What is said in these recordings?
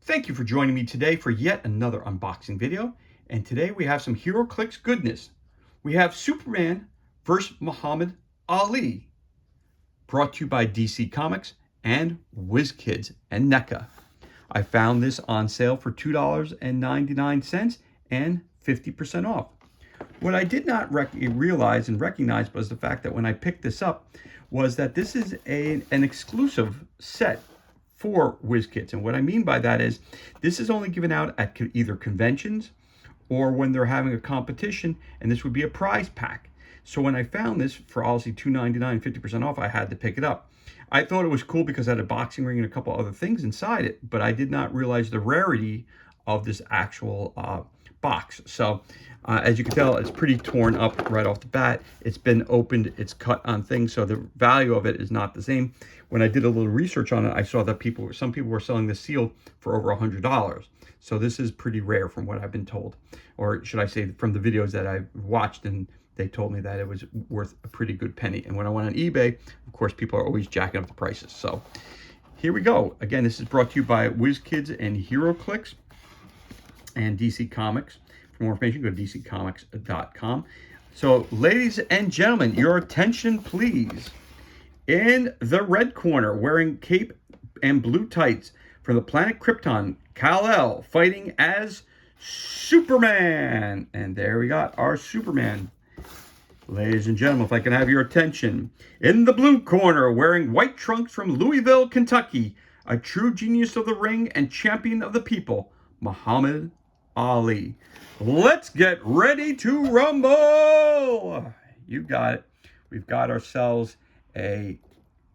Thank you for joining me today for yet another unboxing video. And today we have some Heroclix goodness. We have Superman vs. Muhammad Ali, brought to you by DC Comics and WizKids and NECA. I found this on sale for $2.99 and 50% off. What I did not realize and recognize was the fact that when I picked this up was that this is an exclusive set for WizKids. And what I mean by that is this is only given out at either conventions or when they're having a competition, and this would be a prize pack. So when I found this for obviously $2.99, 50% off, I had to pick it up. I thought it was cool because it had a boxing ring and a couple other things inside it, but I did not realize the rarity of this actual box. So as you can tell, it's pretty torn up right off the bat. It's been opened, it's cut on things, so the value of it is not the same. When I did a little research on it, I saw that some people were selling this sealed for over $100. So this is pretty rare from what I've been told, or should I say from the videos that I've watched, and they told me that it was worth a pretty good penny. And when I went on eBay, of course, people are always jacking up the prices. So here we go. Again, this is brought to you by WizKids and Heroclix and DC Comics. For more information, go to dccomics.com. So, ladies and gentlemen, your attention, please. In the red corner, wearing cape and blue tights from the planet Krypton, Kal-El, fighting as Superman. And there we got our Superman. Ladies and gentlemen, if I can have your attention. In the blue corner, wearing white trunks from Louisville, Kentucky, a true genius of the ring and champion of the people, Muhammad Ali. Let's get ready to rumble. You got it. We've got ourselves a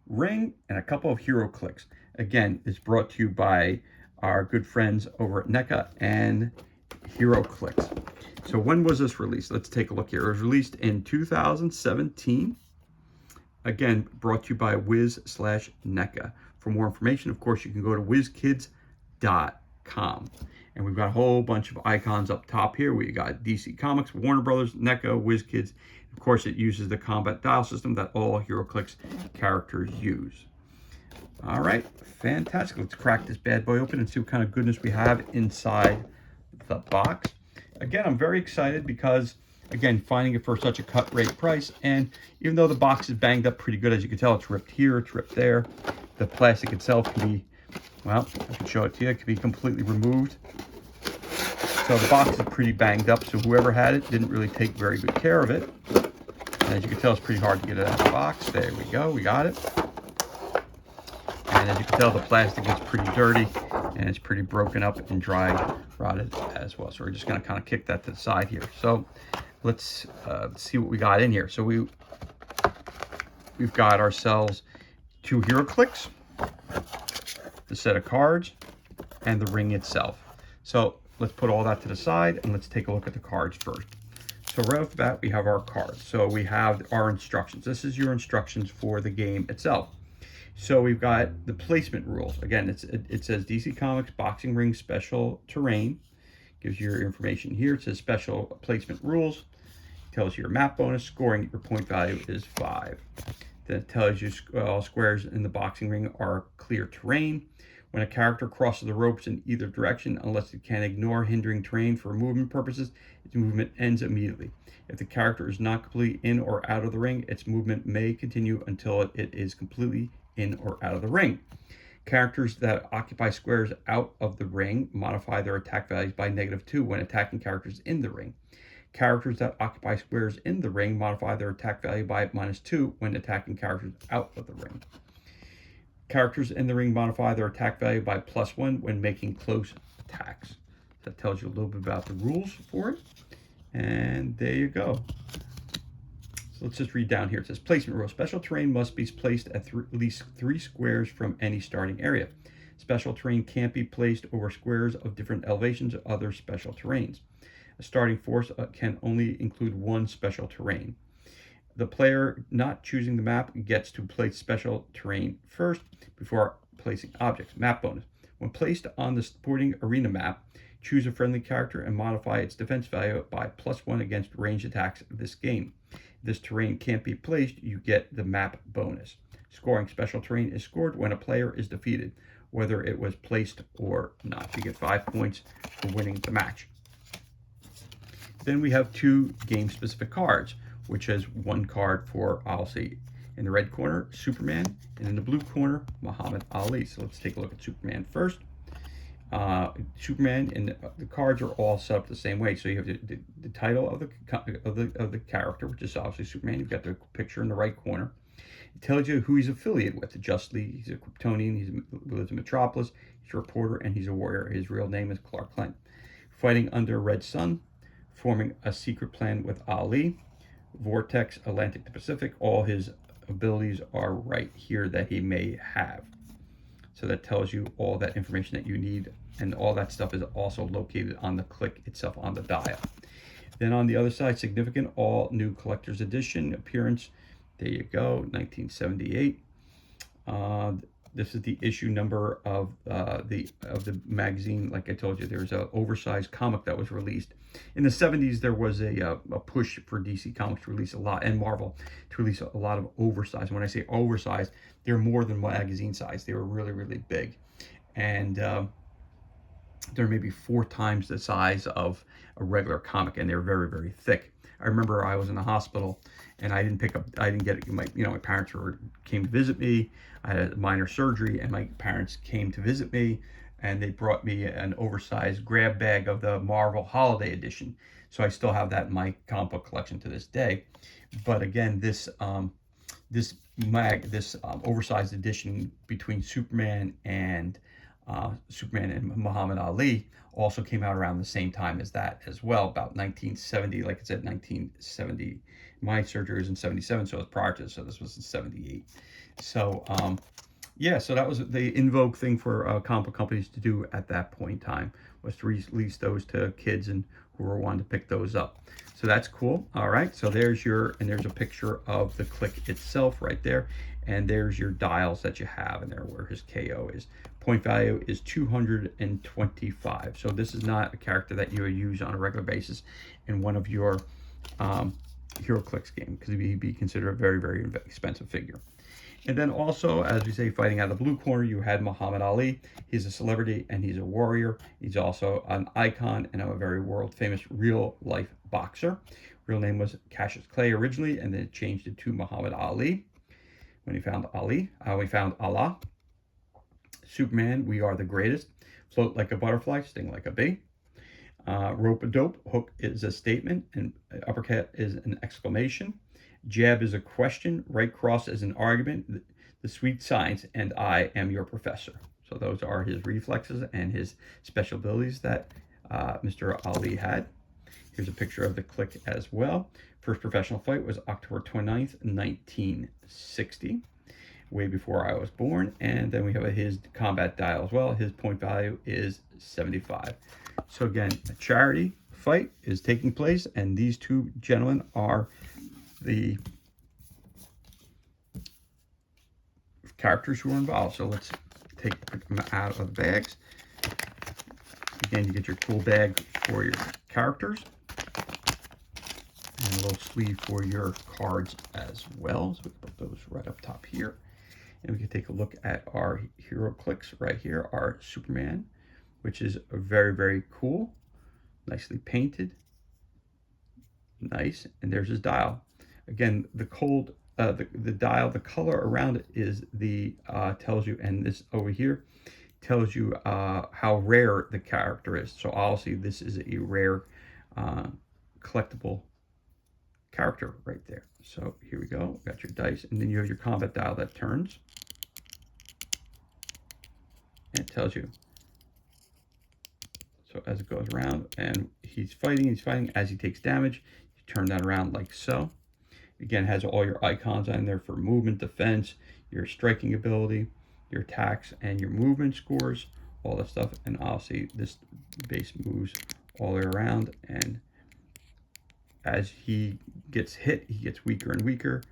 ring and a couple of Heroclix. Again, it's brought to you by our good friends over at NECA and Heroclix. So when was this released? Let's take a look here. It was released in 2017. Again, brought to you by Wiz/NECA. For more information, of course, you can go to wizkids.com. And we've got a whole bunch of icons up top here. We got DC Comics, Warner Brothers, NECA, WizKids. Of course, it uses the combat dial system that all Heroclix characters use. All right, fantastic. Let's crack this bad boy open and see what kind of goodness we have inside the box. Again, I'm very excited because, again, finding it for such a cut rate price. And even though the box is banged up pretty good, as you can tell, it's ripped here, it's ripped there. The plastic itself can be, well, I can show it to you. It can be completely removed. So the box is pretty banged up, so whoever had it didn't really take very good care of it. And as you can tell, it's pretty hard to get it out of the box. There we go, we got it. And as you can tell, the plastic is pretty dirty, and it's pretty broken up and dry rotted as well. So we're just gonna kind of kick that to the side here. So let's see what we got in here. So we've got ourselves two Heroclix, the set of cards, and the ring itself. So let's put all that to the side and let's take a look at the cards first. So right off the bat, we have our cards. So we have our instructions. This is your instructions for the game itself. So we've got the placement rules. Again, it says DC Comics Boxing Ring Special Terrain. Gives you your information here. It says special placement rules. It tells you your map bonus. Scoring, your point value is 5. Then it tells you all squares in the boxing ring are clear terrain. When a character crosses the ropes in either direction, unless it can ignore hindering terrain for movement purposes, its movement ends immediately. If the character is not completely in or out of the ring, its movement may continue until it is completely in or out of the ring. Characters that occupy squares out of the ring modify their attack values by -2 when attacking characters in the ring. Characters that occupy squares in the ring modify their attack value by -2 when attacking characters out of the ring. Characters in the ring modify their attack value by +1 when making close attacks. That tells you a little bit about the rules for it. And there you go. So let's just read down here. It says placement rule. Special terrain must be placed at least 3 squares from any starting area. Special terrain can't be placed over squares of different elevations or other special terrains. A starting force can only include 1 special terrain. The player not choosing the map gets to place special terrain first before placing objects. Map bonus. When placed on the sporting arena map, choose a friendly character and modify its defense value by +1 against ranged attacks of this game. If this terrain can't be placed, you get the map bonus. Scoring. Special terrain is scored when a player is defeated. whether it was placed or not. You get 5 points for winning the match. Then we have 2 game-specific cards, which has 1 card for, I'll say, in the red corner, Superman, and in the blue corner, Muhammad Ali. So let's take a look at Superman first. Superman, and the cards are all set up the same way. So you have the title of the character, which is obviously Superman. You've got the picture in the right corner. It tells you who he's affiliated with. Justly, he's a Kryptonian. He lives in Metropolis. He's a reporter, and he's a warrior. His real name is Clark Kent. Fighting under Red Sun, forming a secret plan with Ali. Vortex, Atlantic to Pacific. All his abilities are right here that he may have. So that tells you all that information that you need, and all that stuff is also located on the click itself on the dial. Then on the other side, significant all new collector's edition appearance. There you go, 1978. This is the issue number of the magazine. Like I told you, there's an oversized comic that was released. In the 70s, there was a push for DC Comics to release a lot, and Marvel to release a lot of oversized. When I say oversized, they're more than magazine size. They were really, really big. And they're maybe 4 times the size of a regular comic, and they're very, very thick. I remember I was in the hospital, and I didn't get it. My parents came to visit me. I had a minor surgery, and my parents came to visit me, and they brought me an oversized grab bag of the Marvel Holiday Edition. So I still have that in my comic book collection to this day. But again, this oversized edition between Superman and Muhammad Ali also came out around the same time as that as well, about 1970. Like I said, 1970. My surgery was in 77, so it was prior to this, so this was in 78. So yeah, so that was the in vogue thing for comic book companies to do at that point in time, was to release those to kids and who were wanting to pick those up. So that's cool. All right, so there's a picture of the click itself right there, and there's your dials that you have in there where his KO is. Point value is 225. So this is not a character that you would use on a regular basis in one of your Heroclix games, because he'd be considered a very, very expensive figure. And then also, as we say, fighting out of the blue corner, you had Muhammad Ali. He's a celebrity and he's a warrior. He's also an icon and a very world-famous real-life boxer. Real name was Cassius Clay originally, and then it changed it to Muhammad Ali. When he found Ali, we found Allah. Superman, we are the greatest. Float like a butterfly, sting like a bee. Rope-a-dope, hook is a statement, and uppercut is an exclamation. Jab is a question, right cross is an argument, the sweet science, and I am your professor. So those are his reflexes and his special abilities that Mr. Ali had. Here's a picture of the click as well. First professional fight was October 29th, 1960, way before I was born. And then we have his combat dial as well. His point value is 75. So again, a charity fight is taking place, and these 2 gentlemen are the characters who are involved. So let's take them out of the bags. Again, you get your cool bag for your characters, and a little sleeve for your cards as well. So we can put those right up top here. And we can take a look at our Heroclix right here, our Superman, which is very, very cool. Nicely painted. Nice. And there's his dial. Again, the dial, the color around it is tells you, and this over here tells you how rare the character is. So obviously this is a rare collectible character right there. So here we go. Got your dice, and then you have your combat dial that turns, and it tells you. So as it goes around, and he's fighting as he takes damage. You turn that around like so. Again, has all your icons on there for movement, defense, your striking ability, your attacks, and your movement scores, all that stuff. And obviously this base moves all the way around, and as he gets hit, he gets weaker and weaker,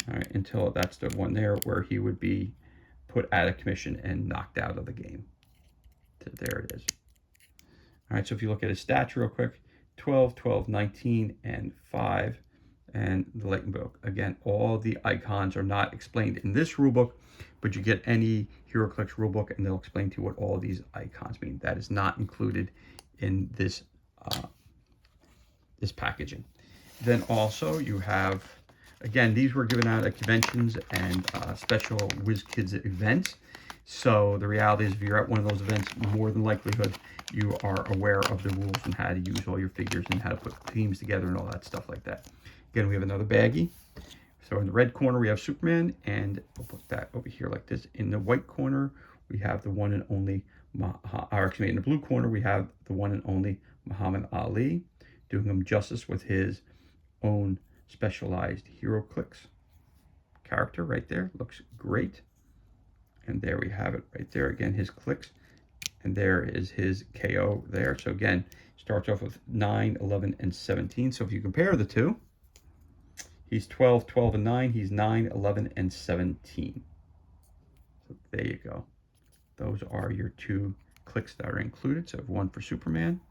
all right, until that's the one there where he would be put out of commission and knocked out of the game. So there it is. All right, so if you look at his stats real quick, 12, 12, 19, and 5. and the lightning book. Again, all the icons are not explained in this rulebook, but you get any Heroclix rulebook and they'll explain to you what all these icons mean. That is not included in this this packaging. Then also you have, again, these were given out at conventions and special WizKids events. So the reality is, if you're at one of those events, more than likelihood you are aware of the rules and how to use all your figures and how to put teams together and all that stuff like that. Again, we have another baggie. So in the red corner we have Superman, and we'll put that over here like this. In the white corner we have the one and only, or actually in the blue corner we have the one and only Muhammad Ali, doing him justice with his own specialized Heroclix character right there. Looks great. And there we have it right there. Again, his clicks. And there is his KO there. So again, starts off with 9, 11, and 17. So if you compare the two, he's 12, 12, and 9. He's 9, 11, and 17. So there you go. Those are your two clicks that are included. So one for Superman,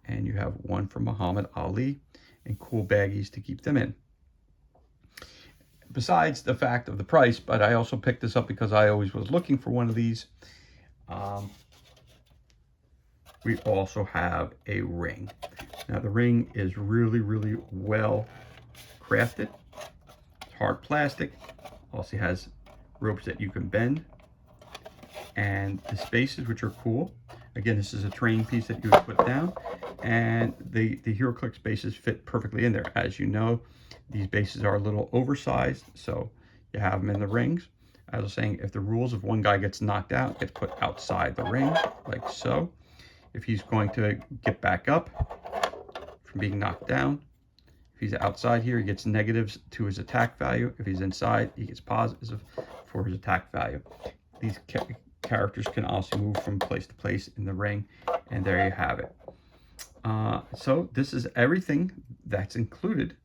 and you have one for Muhammad Ali, and cool baggies to keep them in. Besides the fact of the price, but I also picked this up because I always was looking for one of these. We also have a ring. Now the ring is really, really well crafted. It's hard plastic. Also has ropes that you can bend. And the spaces, which are cool. Again, this is a train piece that you would put down. And the Heroclix bases fit perfectly in there. As you know, these bases are a little oversized, so you have them in the rings. As I was saying, if the rules, if one guy gets knocked out, it gets put outside the ring, like so. If he's going to get back up from being knocked down, if he's outside here, he gets negatives to his attack value. If he's inside, he gets positive for his attack value. These characters can also move from place to place in the ring, and there you have it. So this is everything that's included,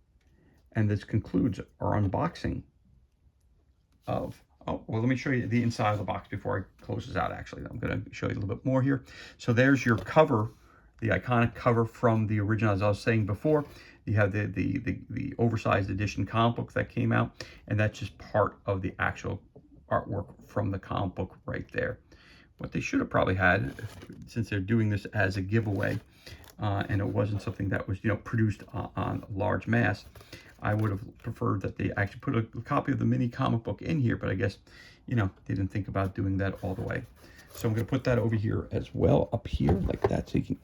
and this concludes our unboxing of, oh, well, let me show you the inside of the box before I close this out. Actually, I'm going to show you a little bit more here. So there's your cover, the iconic cover from the original. As I was saying before, you have the oversized edition comic book that came out, and that's just part of the actual artwork from the comic book right there. What they should have probably had, since they're doing this as a giveaway, and it wasn't something that was, produced on a large mass, I would have preferred that they actually put a copy of the mini comic book in here, but I guess, they didn't think about doing that all the way. So I'm going to put that over here as well, up here like that, so you can,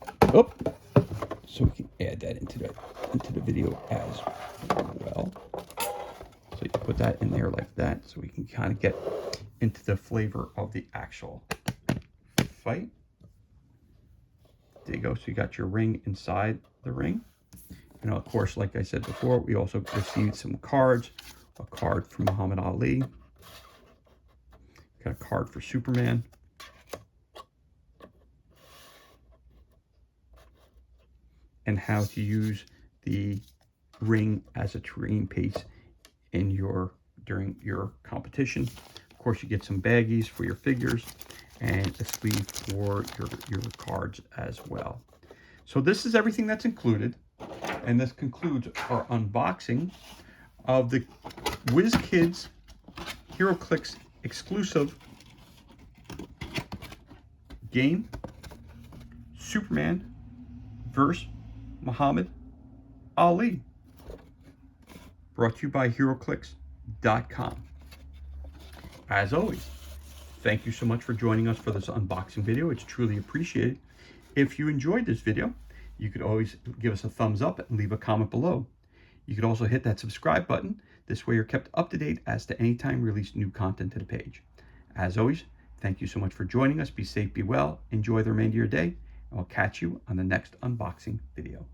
so we can add that into the video as well. So you put that in there like that, so we can kind of get into the flavor of the actual fight. There you go. So you got your ring inside the ring. And of course, like I said before, we also received some cards. A card for Muhammad Ali. Got a card for Superman. And how to use the ring as a terrain piece in during your competition. Of course, you get some baggies for your figures and a sleeve for your cards as well. So this is everything that's included, and this concludes our unboxing of the WizKids Heroclix exclusive game, Superman vs. Muhammad Ali, brought to you by Heroclix.com. As always, thank you so much for joining us for this unboxing video. It's truly appreciated. If you enjoyed this video, you could always give us a thumbs up and leave a comment below. You could also hit that subscribe button. This way you're kept up to date as to any time we release new content to the page. As always, thank you so much for joining us. Be safe, be well, enjoy the remainder of your day, and we'll catch you on the next unboxing video.